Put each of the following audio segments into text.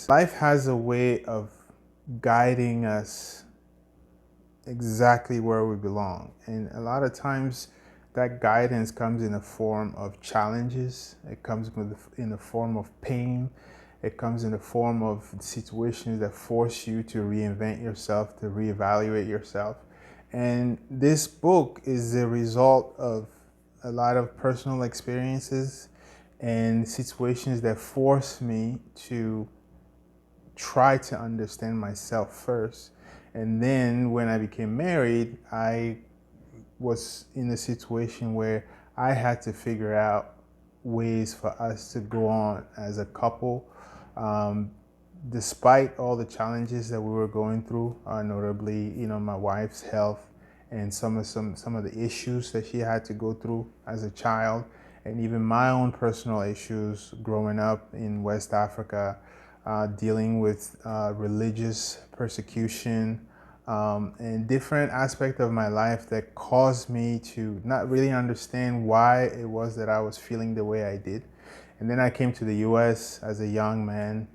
is life has a way of guiding us exactly where we belong. And a lot of times that guidance comes in the form of challenges. It comes in the form of pain. It comes in the form of situations that force you to reinvent yourself, to reevaluate yourself. And this book is the result of a lot of personal experiences and situations that force me to try to understand myself first. And then when I became married, I was in a situation where I had to figure out ways for us to go on as a couple, despite all the challenges that we were going through, notably, my wife's health and some of the issues that she had to go through as a child, and even my own personal issues growing up in West Africa, dealing with religious persecution, and different aspects of my life that caused me to not really understand why it was that I was feeling the way I did. And then I came to the US as a young man,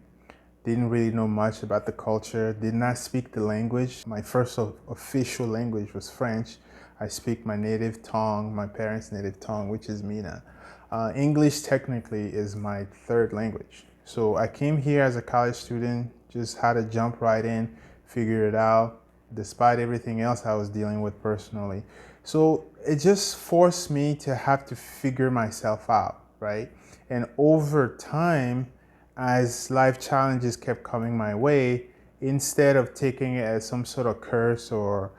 didn't really know much about the culture, did not speak the language. My first official language was French. I speak my native tongue, my parents' native tongue, which is Mina. English technically is my third language. So I came here as a college student, just had to jump right in, figure it out, despite everything else I was dealing with personally. So it just forced me to have to figure myself out, right? And over time, as life challenges kept coming my way, instead of taking it as some sort of curse or,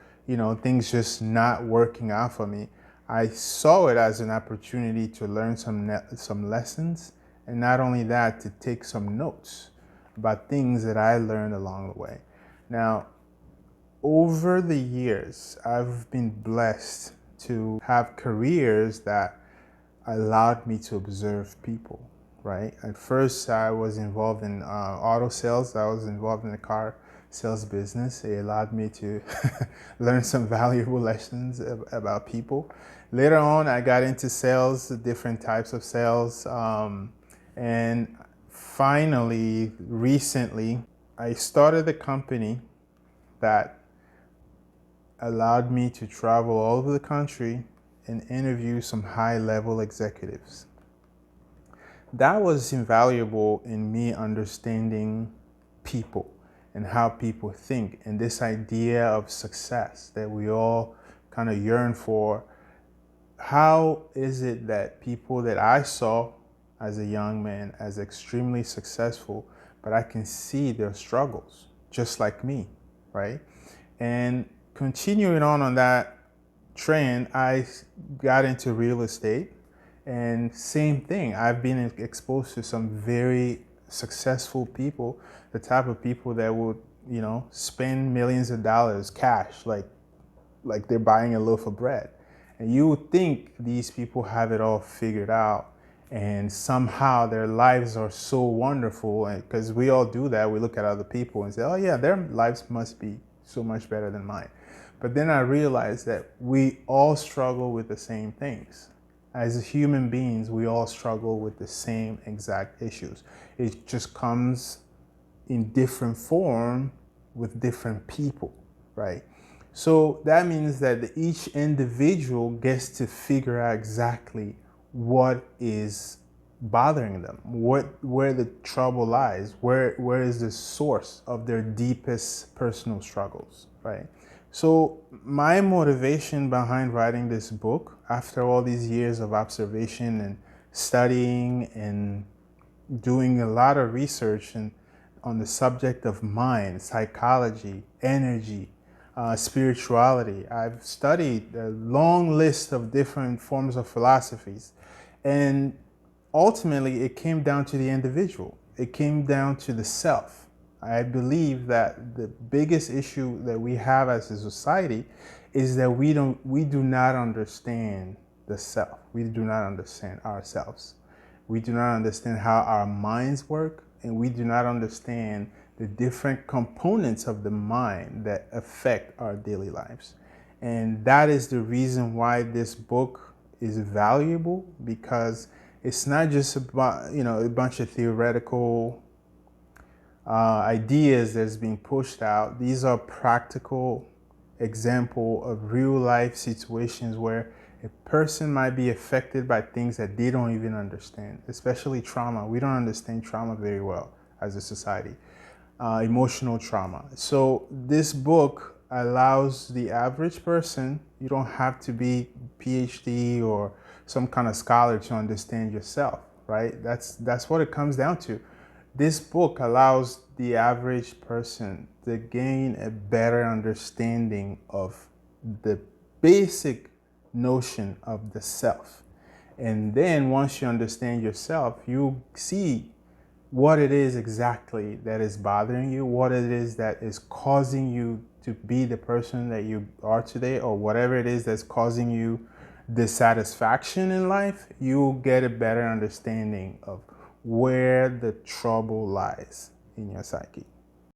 things just not working out for me, I saw it as an opportunity to learn some lessons, and not only that, to take some notes about things that I learned along the way. Now, over the years, I've been blessed to have careers that allowed me to observe people, right? At first, I was involved in auto sales. I was involved in the car sales business. It allowed me to learn some valuable lessons about people. Later on, I got into sales, different types of sales. And finally, recently, I started a company that allowed me to travel all over the country and interview some high-level executives. That was invaluable in me understanding people and how people think, and this idea of success that we all kind of yearn for. How is it that people that I saw as a young man as extremely successful, but I can see their struggles just like me, right? And continuing on that trend, I got into real estate, and same thing. I've been exposed to some very successful people, the type of people that would, spend millions of dollars cash, like they're buying a loaf of bread. And you would think these people have it all figured out, and somehow their lives are so wonderful. Because we all do that. We look at other people and say, oh yeah, their lives must be so much better than mine. But then I realized that we all struggle with the same things. As human beings, we all struggle with the same exact issues. It just comes in different form with different people, right? So that means that each individual gets to figure out exactly what is bothering them, where the trouble lies, where is the source of their deepest personal struggles, right? So my motivation behind writing this book, after all these years of observation and studying and doing a lot of research on the subject of mind, psychology, energy, spirituality. I've studied a long list of different forms of philosophies, and ultimately it came down to the individual. It came down to the self. I believe that the biggest issue that we have as a society is that we do not understand the self. We do not understand ourselves. We do not understand how our minds work, and we do not understand the different components of the mind that affect our daily lives. And that is the reason why this book is valuable, because it's not just about, a bunch of theoretical ideas that's being pushed out. These are practical example of real life situations where a person might be affected by things that they don't even understand, especially trauma. We don't understand trauma very well as a society, emotional trauma. So this book allows the average person, you don't have to be PhD or some kind of scholar to understand yourself, right? That's what it comes down to. This book allows the average person to gain a better understanding of the basic notion of the self. And then once you understand yourself, you see what it is exactly that is bothering you, what it is that is causing you to be the person that you are today, or whatever it is that's causing you dissatisfaction in life, you'll get a better understanding of where the trouble lies in your psyche.